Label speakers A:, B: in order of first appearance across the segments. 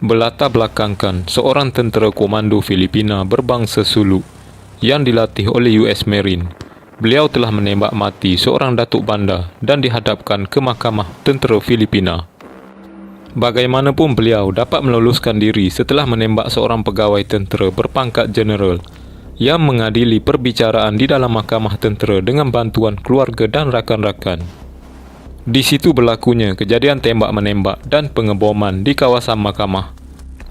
A: berlatar belakangkan seorang tentera komando Filipina berbangsa Suluk yang dilatih oleh US Marine. Beliau telah menembak mati seorang datuk bandar dan dihadapkan ke mahkamah tentera Filipina. Bagaimanapun beliau dapat meloluskan diri setelah menembak seorang pegawai tentera berpangkat jeneral yang mengadili perbicaraan di dalam mahkamah tentera dengan bantuan keluarga dan rakan-rakan. Di situ berlakunya kejadian tembak-menembak dan pengeboman di kawasan mahkamah.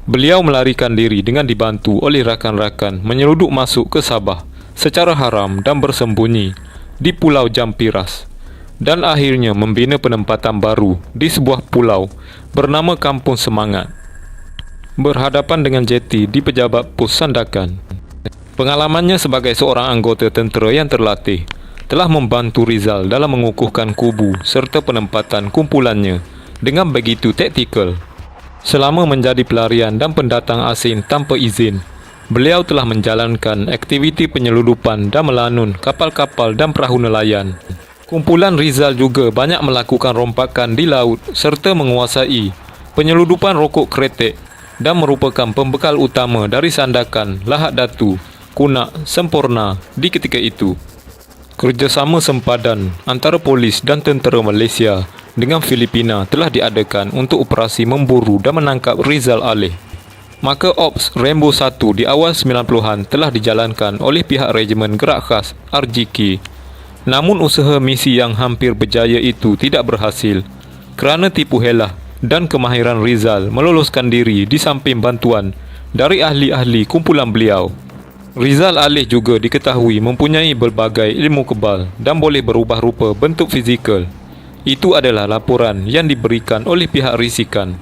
A: Beliau melarikan diri dengan dibantu oleh rakan-rakan menyeluduk masuk ke Sabah secara haram dan bersembunyi di Pulau Jampiras, dan akhirnya membina penempatan baru di sebuah pulau bernama Kampung Semangat, berhadapan dengan jeti di pejabat pos Sandakan. Pengalamannya sebagai seorang anggota tentera yang terlatih telah membantu Rizal dalam mengukuhkan kubu serta penempatan kumpulannya dengan begitu taktikal. Selama menjadi pelarian dan pendatang asing tanpa izin, beliau telah menjalankan aktiviti penyeludupan dan melanun kapal-kapal dan perahu nelayan. Kumpulan Rizal juga banyak melakukan rompakan di laut serta menguasai penyeludupan rokok kretek dan merupakan pembekal utama dari Sandakan, Lahad Datu, Kunak, Semporna di ketika itu. Kerjasama sempadan antara polis dan tentera Malaysia dengan Filipina telah diadakan untuk operasi memburu dan menangkap Rizal Alih. Maka Ops Rainbow 1 di awal 90-an telah dijalankan oleh pihak Regimen Gerak Khas RGK. Namun usaha misi yang hampir berjaya itu tidak berhasil kerana tipu helah dan kemahiran Rizal meloloskan diri di samping bantuan dari ahli-ahli kumpulan beliau. Rizal Alih juga diketahui mempunyai berbagai ilmu kebal dan boleh berubah rupa bentuk fizikal. Itu adalah laporan yang diberikan oleh pihak risikan.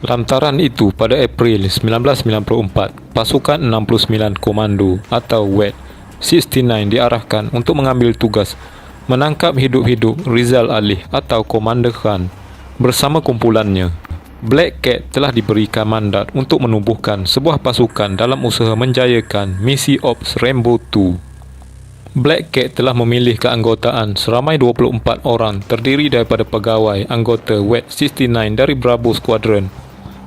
A: Lantaran itu, pada April 1994, pasukan 69 Komando atau WET 69 diarahkan untuk mengambil tugas menangkap hidup-hidup Rizal Alih atau Komander Khan bersama kumpulannya. Black Cat telah diberikan mandat untuk menubuhkan sebuah pasukan dalam usaha menjayakan misi Ops Rainbow 2. Black Cat telah memilih keanggotaan seramai 24 orang terdiri daripada pegawai anggota WET 69 dari Bravo Squadron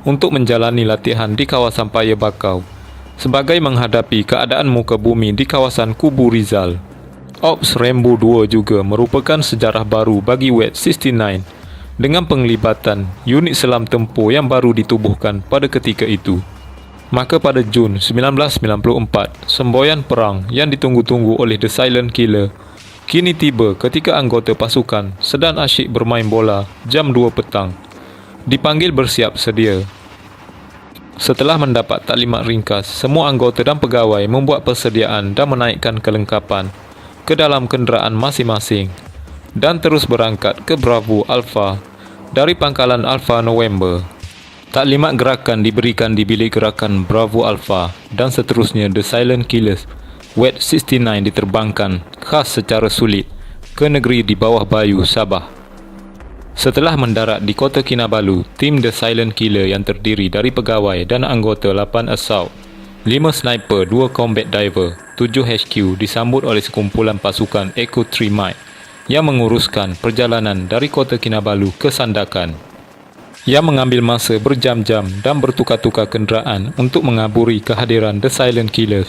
A: untuk menjalani latihan di kawasan Paya Bakau sebagai menghadapi keadaan muka bumi di kawasan kubu Rizal. Ops Rainbow 2 juga merupakan sejarah baru bagi WET 69 dengan penglibatan unit selam tempur yang baru ditubuhkan pada ketika itu. Maka pada Jun 1994, semboyan perang yang ditunggu-tunggu oleh The Silent Killer kini tiba ketika anggota pasukan sedang asyik bermain bola jam 2 petang. Dipanggil bersiap sedia. Setelah mendapat taklimat ringkas, semua anggota dan pegawai membuat persediaan dan menaikkan kelengkapan ke dalam kenderaan masing-masing dan terus berangkat ke Bravo Alpha dari pangkalan Alpha November. Taklimat gerakan diberikan di bilik gerakan Bravo Alpha dan seterusnya The Silent Killers WET 69 diterbangkan khas secara sulit ke negeri di bawah bayu Sabah. Setelah mendarat di Kota Kinabalu, tim The Silent Killer yang terdiri dari pegawai dan anggota 8 assault, 5 sniper, 2 combat diver, 7 HQ disambut oleh sekumpulan pasukan Echo 3 Mike yang menguruskan perjalanan dari Kota Kinabalu ke Sandakan, yang mengambil masa berjam-jam dan bertukar-tukar kenderaan untuk mengaburi kehadiran The Silent Killers.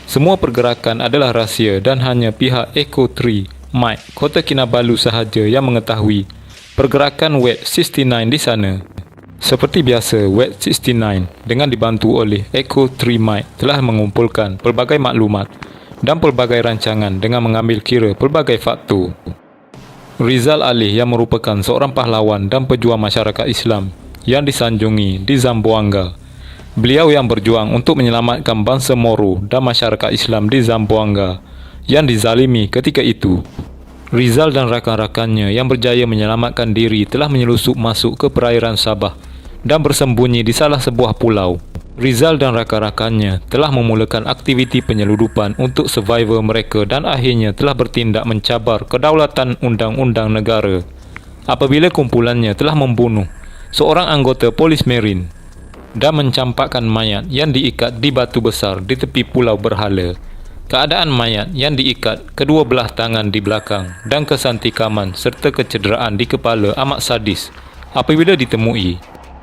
A: Semua pergerakan adalah rahsia dan hanya pihak Echo 3 Mike Kota Kinabalu sahaja yang mengetahui pergerakan WET 69 di sana. Seperti biasa, WET 69 dengan dibantu oleh Echo 3 Mike telah mengumpulkan pelbagai maklumat dan pelbagai rancangan dengan mengambil kira pelbagai faktor. Rizal Alih yang merupakan seorang pahlawan dan pejuang masyarakat Islam yang disanjungi di Zamboanga. Beliau yang berjuang untuk menyelamatkan bangsa Moro dan masyarakat Islam di Zamboanga yang dizalimi ketika itu. Rizal dan rakan-rakannya yang berjaya menyelamatkan diri telah menyelusup masuk ke perairan Sabah dan bersembunyi di salah sebuah pulau. Rizal dan rakan-rakannya telah memulakan aktiviti penyeludupan untuk survivor mereka dan akhirnya telah bertindak mencabar kedaulatan undang-undang negara apabila kumpulannya telah membunuh seorang anggota polis Marine dan mencampakkan mayat yang diikat di batu besar di tepi pulau berhala. Keadaan mayat yang diikat kedua belah tangan di belakang dan kesan tikaman serta kecederaan di kepala amat sadis apabila ditemui.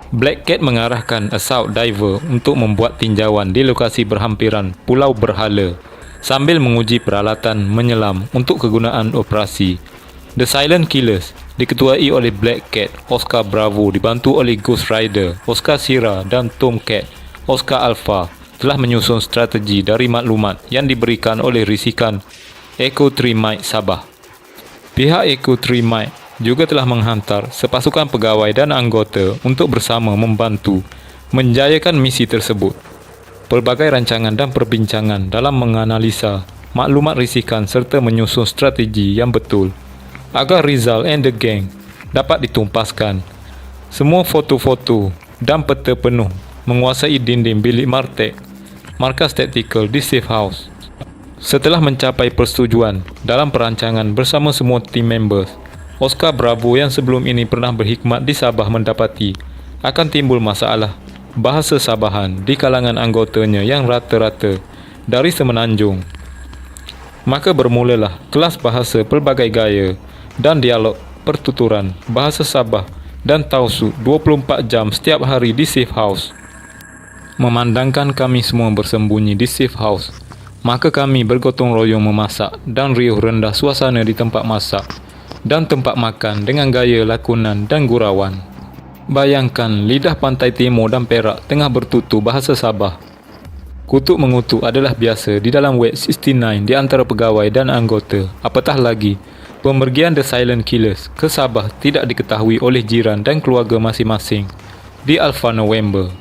A: Black Cat mengarahkan assault diver untuk membuat tinjauan di lokasi berhampiran Pulau Berhala sambil menguji peralatan menyelam untuk kegunaan operasi. The Silent Killers diketuai oleh Black Cat, Oscar Bravo dibantu oleh Ghost Rider, Oscar Sierra dan Tomcat, Oscar Alpha telah menyusun strategi dari maklumat yang diberikan oleh risikan Echo 3 Mike Sabah. Pihak Echo 3 Mike juga telah menghantar sepasukan pegawai dan anggota untuk bersama membantu menjayakan misi tersebut. Pelbagai rancangan dan perbincangan dalam menganalisa maklumat risikan serta menyusun strategi yang betul agar Rizal and the gang dapat ditumpaskan. Semua foto-foto dan peta penuh menguasai dinding bilik Martek, markas taktikal di Safe House. Setelah mencapai persetujuan dalam perancangan bersama semua team members, Oscar Bravo yang sebelum ini pernah berkhidmat di Sabah mendapati akan timbul masalah bahasa Sabahan di kalangan anggotanya yang rata-rata dari Semenanjung. Maka bermulalah kelas bahasa pelbagai gaya dan dialog pertuturan bahasa Sabah dan Tausug 24 jam setiap hari di Safe House. Memandangkan kami semua bersembunyi di Safe House, maka kami bergotong royong memasak dan riuh rendah suasana di tempat masak dan tempat makan dengan gaya lakonan dan gurauan. Bayangkan lidah pantai Timur dan Perak tengah bertutur bahasa Sabah. Kutuk mengutuk adalah biasa di dalam Wet 69 di antara pegawai dan anggota. Apatah lagi, pemergian The Silent Killers ke Sabah tidak diketahui oleh jiran dan keluarga masing-masing di Alpha November.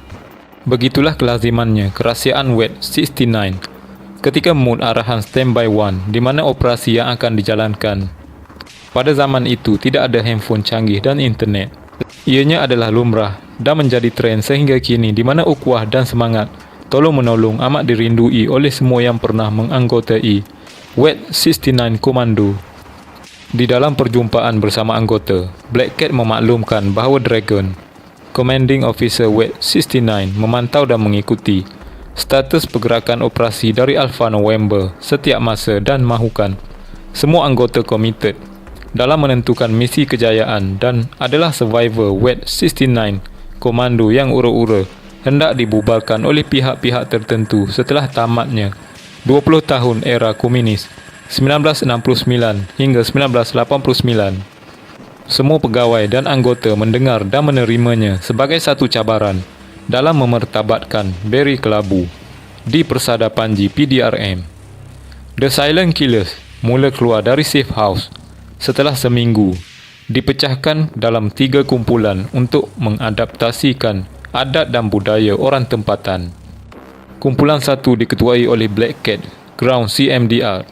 A: Begitulah kelazimannya kerahsiaan Wet 69 ketika mood arahan Standby 1 di mana operasi yang akan dijalankan. Pada zaman itu tidak ada handphone canggih dan internet. Ianya adalah lumrah dan menjadi tren sehingga kini di mana ukhuwah dan semangat tolong-menolong amat dirindui oleh semua yang pernah menganggotai Wet 69 Komando. Di dalam perjumpaan bersama anggota, Black Cat memaklumkan bahawa Dragon, Commanding Officer Wet 69, memantau dan mengikuti status pergerakan operasi dari Alpha November setiap masa dan mahukan semua anggota komited dalam menentukan misi kejayaan dan adalah survivor Wet 69 Komando yang ura-ura hendak dibubarkan oleh pihak-pihak tertentu setelah tamatnya 20 tahun era komunis 1969 hingga 1989. Semua pegawai dan anggota mendengar dan menerimanya sebagai satu cabaran dalam memertabatkan Barry Kelabu di Persada Panji PDRM. The Silent Killers mula keluar dari Safe House setelah seminggu dipecahkan dalam 3 kumpulan untuk mengadaptasikan adat dan budaya orang tempatan. Kumpulan 1 diketuai oleh Black Cat Ground CMDR.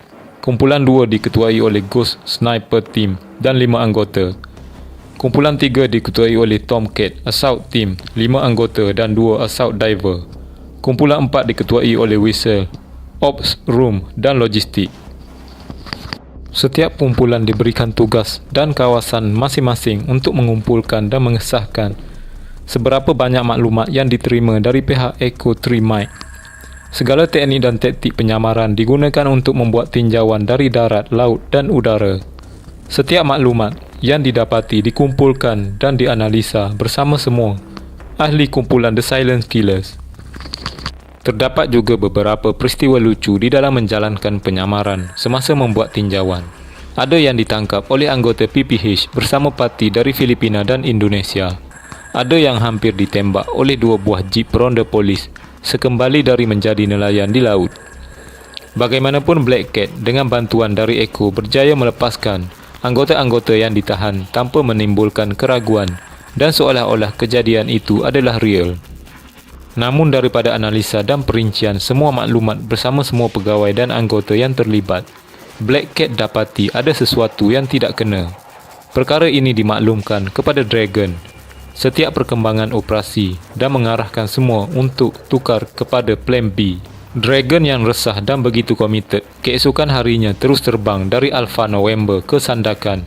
A: Kumpulan 2 diketuai oleh Ghost Sniper Team dan 5 anggota. Kumpulan 3 diketuai oleh Tomcat Assault Team, 5 anggota dan 2 Assault Diver. Kumpulan 4 diketuai oleh Whistle, Ops Room dan Logistik. Setiap kumpulan diberikan tugas dan kawasan masing-masing untuk mengumpulkan dan mengesahkan seberapa banyak maklumat yang diterima dari pihak Echo 3 Mike. Segala teknik dan taktik penyamaran digunakan untuk membuat tinjauan dari darat, laut dan udara. Setiap maklumat yang didapati dikumpulkan dan dianalisa bersama semua ahli kumpulan The Silent Killers. Terdapat juga beberapa peristiwa lucu di dalam menjalankan penyamaran semasa membuat tinjauan. Ada yang ditangkap oleh anggota PPH bersama parti dari Filipina dan Indonesia. Ada yang hampir ditembak oleh 2 buah jeep ronda polis sekembali dari menjadi nelayan di laut. Bagaimanapun Black Cat dengan bantuan dari Echo berjaya melepaskan anggota-anggota yang ditahan tanpa menimbulkan keraguan dan seolah-olah kejadian itu adalah real. Namun daripada analisa dan perincian semua maklumat bersama semua pegawai dan anggota yang terlibat, Black Cat dapati ada sesuatu yang tidak kena. Perkara ini dimaklumkan kepada Dragon setiap perkembangan operasi dan mengarahkan semua untuk tukar kepada Plan B. Dragon yang resah dan begitu komited, keesokan harinya terus terbang dari Alpha November ke Sandakan.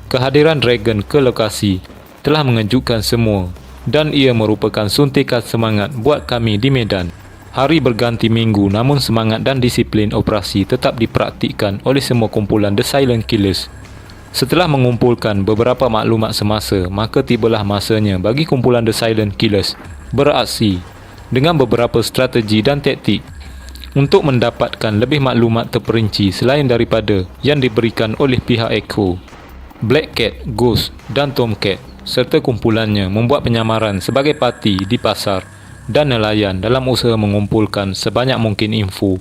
A: Kehadiran Dragon ke lokasi telah mengejutkan semua dan ia merupakan suntikan semangat buat kami di medan. Hari berganti minggu namun semangat dan disiplin operasi tetap dipraktikkan oleh semua kumpulan The Silent Killers. Setelah mengumpulkan beberapa maklumat semasa, maka tibalah masanya bagi kumpulan The Silent Killers beraksi dengan beberapa strategi dan taktik untuk mendapatkan lebih maklumat terperinci selain daripada yang diberikan oleh pihak Echo. Black Cat, Ghost dan Tomcat serta kumpulannya membuat penyamaran sebagai parti di pasar dan nelayan dalam usaha mengumpulkan sebanyak mungkin info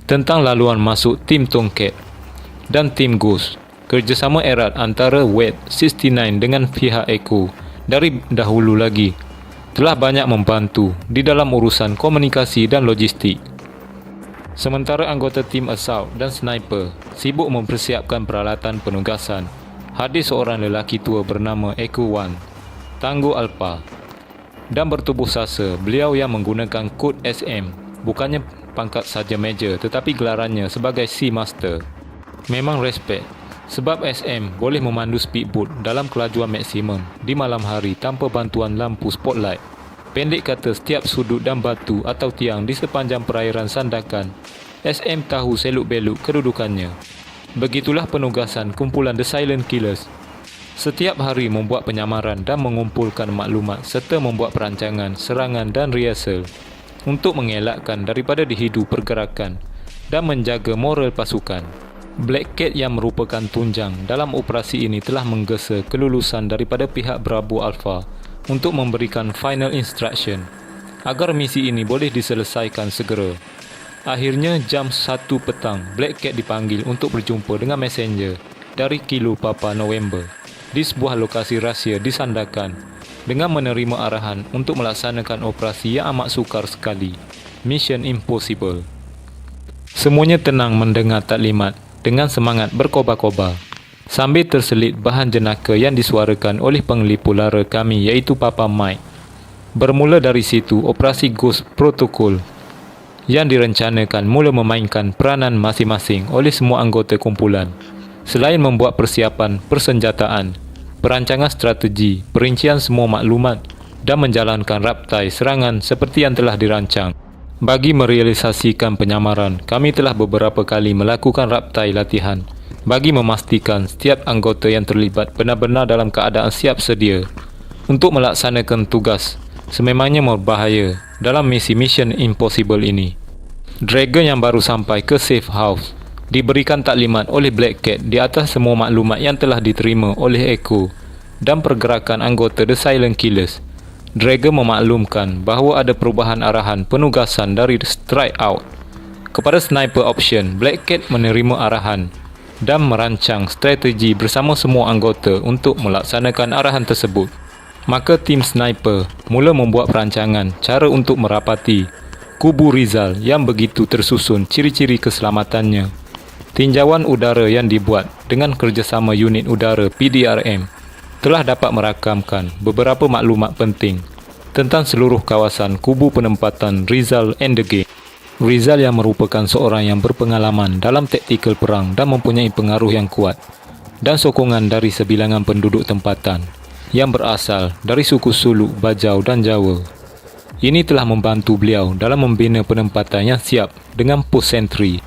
A: tentang laluan masuk tim Tomcat dan tim Ghost. Kerjasama erat antara Wet 69 dengan pihak Echo dari dahulu lagi telah banyak membantu di dalam urusan komunikasi dan logistik. Sementara anggota tim Assault dan Sniper sibuk mempersiapkan peralatan penugasan, hadir seorang lelaki tua bernama Echo One, Tangguh Alpha, dan bertubuh sasa. Beliau yang menggunakan kod SM, bukannya pangkat saja Major tetapi gelarannya sebagai Sea Master. Memang respect, sebab SM boleh memandu speedboat dalam kelajuan maksimum di malam hari tanpa bantuan lampu spotlight. Pendek kata, setiap sudut dan batu atau tiang di sepanjang perairan Sandakan, SM tahu seluk-beluk kedudukannya. Begitulah penugasan kumpulan The Silent Killers. Setiap hari membuat penyamaran dan mengumpulkan maklumat serta membuat perancangan, serangan dan rehearsal untuk mengelakkan daripada dihidu pergerakan dan menjaga moral pasukan. Black Cat yang merupakan tunjang dalam operasi ini telah menggesa kelulusan daripada pihak Bravo Alpha untuk memberikan final instruction agar misi ini boleh diselesaikan segera. Akhirnya jam 1 petang, Black Cat dipanggil untuk berjumpa dengan messenger dari Kilo Papa November di sebuah lokasi rahsia di Sandakan dengan menerima arahan untuk melaksanakan operasi yang amat sukar sekali, Mission Impossible. Semuanya tenang mendengar taklimat dengan semangat berkobar-kobar sambil terselit bahan jenaka yang disuarakan oleh pengelipur lara kami iaitu Papa Mike. Bermula dari situ, operasi Ghost Protocol yang direncanakan mula memainkan peranan masing-masing oleh semua anggota kumpulan. Selain membuat persiapan persenjataan, perancangan strategi, perincian semua maklumat dan menjalankan raptai serangan seperti yang telah dirancang. Bagi merealisasikan penyamaran, kami telah beberapa kali melakukan raptai latihan bagi memastikan setiap anggota yang terlibat benar-benar dalam keadaan siap sedia untuk melaksanakan tugas sememangnya berbahaya dalam misi Mission Impossible ini. Dragon yang baru sampai ke safe house diberikan taklimat oleh Black Cat di atas semua maklumat yang telah diterima oleh Echo dan pergerakan anggota The Silent Killers. Dragon memaklumkan bahawa ada perubahan arahan penugasan dari Strike Out kepada Sniper Option. Black Cat menerima arahan dan merancang strategi bersama semua anggota untuk melaksanakan arahan tersebut. Maka tim Sniper mula membuat perancangan cara untuk merapati kubu Rizal yang begitu tersusun ciri-ciri keselamatannya. Tinjauan udara yang dibuat dengan kerjasama unit udara PDRM telah dapat merakamkan beberapa maklumat penting tentang seluruh kawasan kubu penempatan Rizal and the Gang. Rizal yang merupakan seorang yang berpengalaman dalam taktikal perang dan mempunyai pengaruh yang kuat dan sokongan dari sebilangan penduduk tempatan yang berasal dari suku Suluk, Bajau dan Jawa. Ini telah membantu beliau dalam membina penempatan yang siap dengan pos sentri,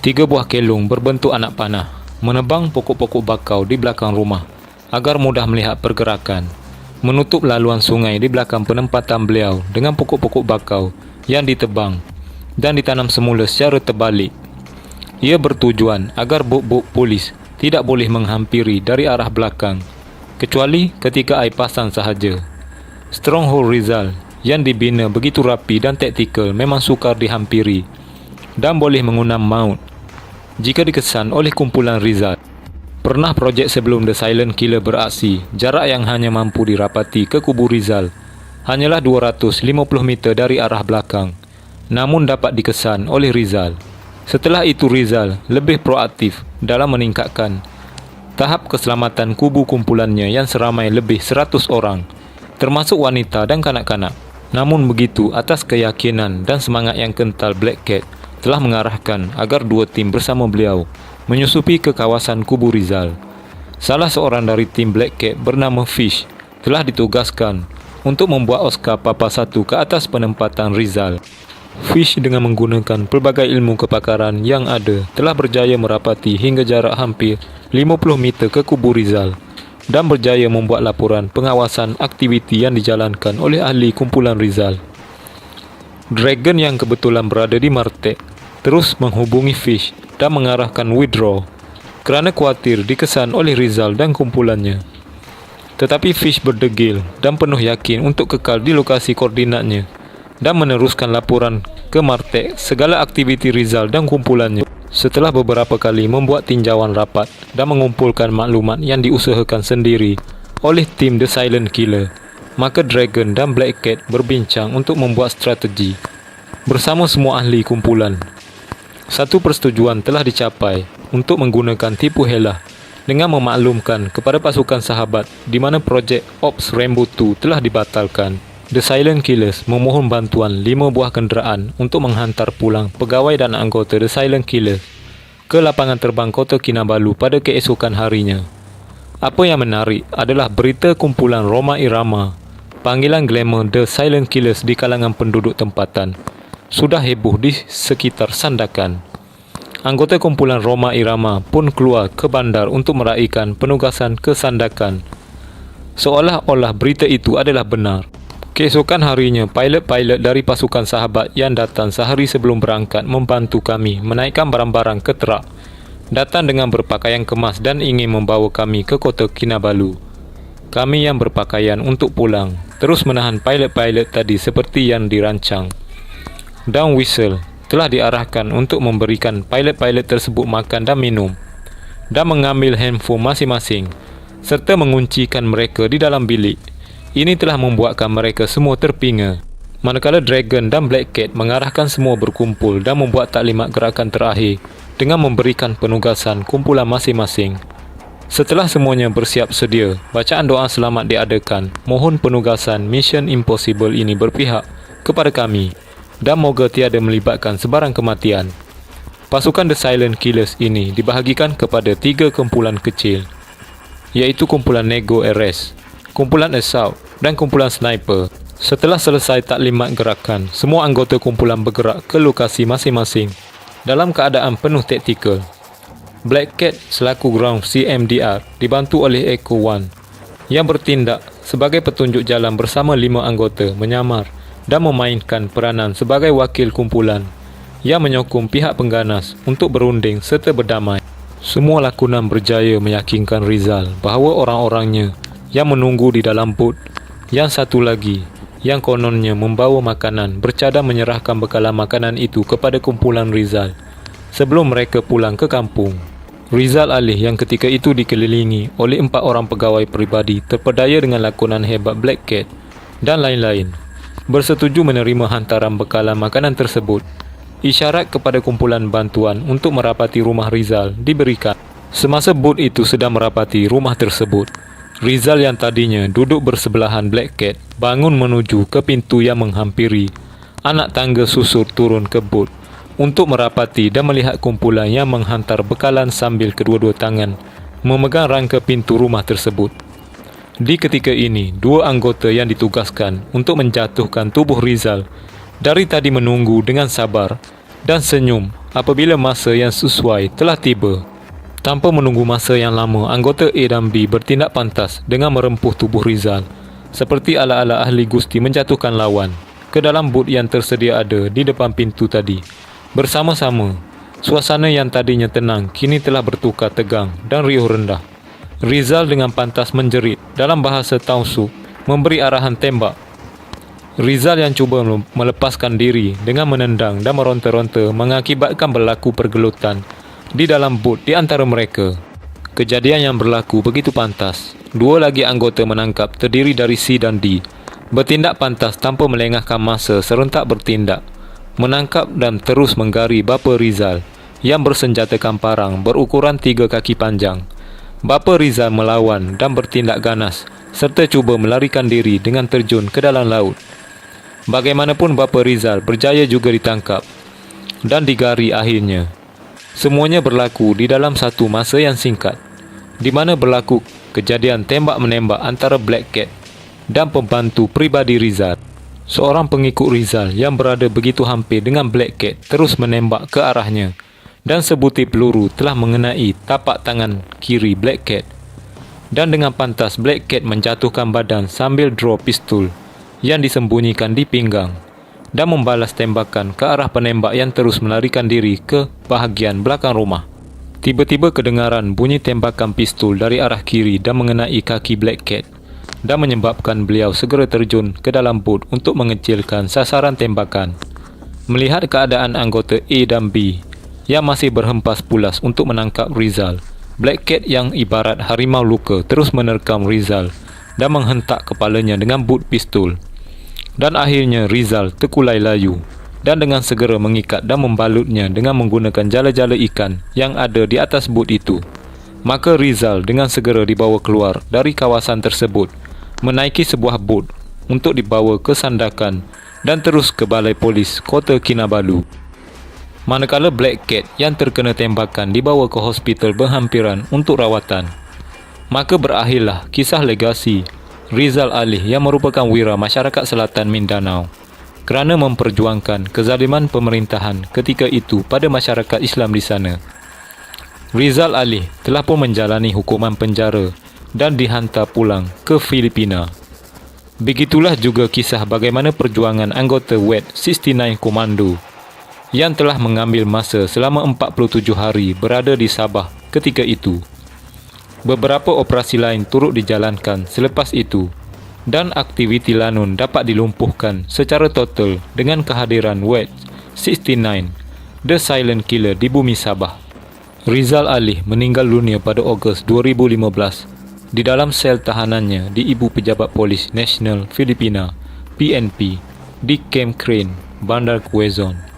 A: 3 buah kelong berbentuk anak panah, menebang pokok-pokok bakau di belakang rumah agar mudah melihat pergerakan, menutup laluan sungai di belakang penempatan beliau dengan pokok-pokok bakau yang ditebang dan ditanam semula secara terbalik. Ia bertujuan agar bot-bot polis tidak boleh menghampiri dari arah belakang, kecuali ketika air pasang sahaja. Stronghold Rizal yang dibina begitu rapi dan taktikal memang sukar dihampiri dan boleh mengunam maut jika dikesan oleh kumpulan Rizal. Pernah projek sebelum The Silent Killer beraksi, jarak yang hanya mampu dirapati ke kubu Rizal hanyalah 250 meter dari arah belakang, namun dapat dikesan oleh Rizal. Setelah itu Rizal lebih proaktif dalam meningkatkan tahap keselamatan kubu kumpulannya yang seramai lebih 100 orang, termasuk wanita dan kanak-kanak. Namun begitu, atas keyakinan dan semangat yang kental, Black Cat telah mengarahkan agar 2 tim bersama beliau menyusupi ke kawasan kubu Rizal. Salah seorang dari tim Black Cat bernama Fish telah ditugaskan untuk membuat Oscar Papa 1 ke atas penempatan Rizal. Fish dengan menggunakan pelbagai ilmu kepakaran yang ada telah berjaya merapati hingga jarak hampir 50 meter ke kubu Rizal dan berjaya membuat laporan pengawasan aktiviti yang dijalankan oleh ahli kumpulan Rizal. Dragon yang kebetulan berada di Martek terus menghubungi Fish dan mengarahkan withdraw kerana khawatir dikesan oleh Rizal dan kumpulannya. Tetapi Fish berdegil dan penuh yakin untuk kekal di lokasi koordinatnya dan meneruskan laporan ke Martek segala aktiviti Rizal dan kumpulannya. Setelah beberapa kali membuat tinjauan rapat dan mengumpulkan maklumat yang diusahakan sendiri oleh tim The Silent Killer, maka Dragon dan Black Cat berbincang untuk membuat strategi bersama semua ahli kumpulan. Satu persetujuan telah dicapai untuk menggunakan tipu helah dengan memaklumkan kepada pasukan sahabat di mana projek Ops Rainbow 2 telah dibatalkan. The Silent Killers memohon bantuan 5 buah kenderaan untuk menghantar pulang pegawai dan anggota The Silent Killers ke lapangan terbang Kota Kinabalu pada keesokan harinya. Apa yang menarik adalah berita kumpulan Roma Irama, panggilan glamour The Silent Killers di kalangan penduduk tempatan, sudah heboh di sekitar Sandakan. Anggota kumpulan Roma Irama pun keluar ke bandar untuk meraihkan penugasan ke Sandakan, seolah-olah berita itu adalah benar. Keesokan harinya, pilot-pilot dari pasukan sahabat yang datang sehari sebelum berangkat membantu kami menaikkan barang-barang ke truk, datang dengan berpakaian kemas dan ingin membawa kami ke Kota Kinabalu. Kami yang berpakaian untuk pulang terus menahan pilot-pilot tadi seperti yang dirancang. Dan whistle telah diarahkan untuk memberikan pilot-pilot tersebut makan dan minum dan mengambil handphone masing-masing serta menguncikan mereka di dalam bilik. Ini telah membuatkan mereka semua terpinga. Manakala Dragon dan Black Cat mengarahkan semua berkumpul dan membuat taklimat gerakan terakhir dengan memberikan penugasan kumpulan masing-masing. Setelah semuanya bersiap sedia, bacaan doa selamat diadakan. Mohon penugasan Mission Impossible ini berpihak kepada kami dan moga tiada melibatkan sebarang kematian. Pasukan The Silent Killers ini dibahagikan kepada 3 kumpulan kecil, iaitu kumpulan Nego RS, kumpulan Assault dan kumpulan Sniper. Setelah selesai taklimat gerakan, semua anggota kumpulan bergerak ke lokasi masing-masing dalam keadaan penuh taktikal. Black Cat selaku ground CMDR dibantu oleh Echo One yang bertindak sebagai petunjuk jalan bersama 5 anggota menyamar dan memainkan peranan sebagai wakil kumpulan yang menyokong pihak pengganas untuk berunding serta berdamai. Semua lakonan berjaya meyakinkan Rizal bahawa orang-orangnya yang menunggu di dalam bot, yang satu lagi yang kononnya membawa makanan bercadang menyerahkan bekalan makanan itu kepada kumpulan Rizal sebelum mereka pulang ke kampung. Rizal Alih yang ketika itu dikelilingi oleh 4 orang pegawai peribadi terpedaya dengan lakonan hebat Black Cat dan lain-lain, bersetuju menerima hantaran bekalan makanan tersebut. Isyarat kepada kumpulan bantuan untuk merapati rumah Rizal diberikan. Semasa bot itu sedang merapati rumah tersebut, Rizal yang tadinya duduk bersebelahan Black Cat bangun menuju ke pintu yang menghampiri anak tangga susur turun ke bot untuk merapati dan melihat kumpulan yang menghantar bekalan sambil kedua-dua tangan memegang rangka pintu rumah tersebut. Di ketika ini, 2 anggota yang ditugaskan untuk menjatuhkan tubuh Rizal dari tadi menunggu dengan sabar dan senyum apabila masa yang sesuai telah tiba. Tanpa menunggu masa yang lama, anggota A dan B bertindak pantas dengan merempuh tubuh Rizal seperti ala-ala ahli gusti menjatuhkan lawan ke dalam bot yang tersedia ada di depan pintu tadi. Bersama-sama, suasana yang tadinya tenang kini telah bertukar tegang dan riuh rendah. Rizal dengan pantas menjerit dalam bahasa Tausuk memberi arahan tembak. Rizal yang cuba melepaskan diri dengan menendang dan meronta-ronta mengakibatkan berlaku pergelutan di dalam bot di antara mereka. Kejadian yang berlaku begitu pantas. 2 lagi anggota menangkap terdiri dari C dan D bertindak pantas tanpa melengahkan masa serentak bertindak, menangkap dan terus menggari bapa Rizal yang bersenjatakan parang berukuran 3 kaki panjang. Bapa Rizal melawan dan bertindak ganas serta cuba melarikan diri dengan terjun ke dalam laut. Bagaimanapun bapa Rizal berjaya juga ditangkap dan digari akhirnya. Semuanya berlaku di dalam satu masa yang singkat, di mana berlaku kejadian tembak-menembak antara Black Cat dan pembantu pribadi Rizal. Seorang pengikut Rizal yang berada begitu hampir dengan Black Cat terus menembak ke arahnya dan sebutir peluru telah mengenai tapak tangan kiri Black Cat. Dan dengan pantas Black Cat menjatuhkan badan sambil draw pistol yang disembunyikan di pinggang dan membalas tembakan ke arah penembak yang terus melarikan diri ke bahagian belakang rumah. Tiba-tiba kedengaran bunyi tembakan pistol dari arah kiri dan mengenai kaki Black Cat dan menyebabkan beliau segera terjun ke dalam bot untuk mengecilkan sasaran tembakan. Melihat keadaan anggota A dan B yang masih berhempas pulas untuk menangkap Rizal, Black Cat yang ibarat harimau luka terus menerkam Rizal dan menghentak kepalanya dengan but pistol. Dan akhirnya Rizal terkulai layu dan dengan segera mengikat dan membalutnya dengan menggunakan jala-jala ikan yang ada di atas but itu. Maka Rizal dengan segera dibawa keluar dari kawasan tersebut, menaiki sebuah bot untuk dibawa ke Sandakan dan terus ke Balai Polis Kota Kinabalu. Manakala Black Cat yang terkena tembakan dibawa ke hospital berhampiran untuk rawatan. Maka berakhirlah kisah legasi Rizal Ali yang merupakan wira masyarakat selatan Mindanao kerana memperjuangkan kezaliman pemerintahan ketika itu pada masyarakat Islam di sana. Rizal Ali telah pun menjalani hukuman penjara dan dihantar pulang ke Filipina. Begitulah juga kisah bagaimana perjuangan anggota WET 69 Komando yang telah mengambil masa selama 47 hari berada di Sabah ketika itu. Beberapa operasi lain turut dijalankan selepas itu dan aktiviti Lanun dapat dilumpuhkan secara total dengan kehadiran WET 69, The Silent Killer di bumi Sabah. Rizal Ali meninggal dunia pada Ogos 2015 di dalam sel tahanannya di Ibu Pejabat Polis Nasional Filipina (PNP) di Camp Crane, Bandar Quezon.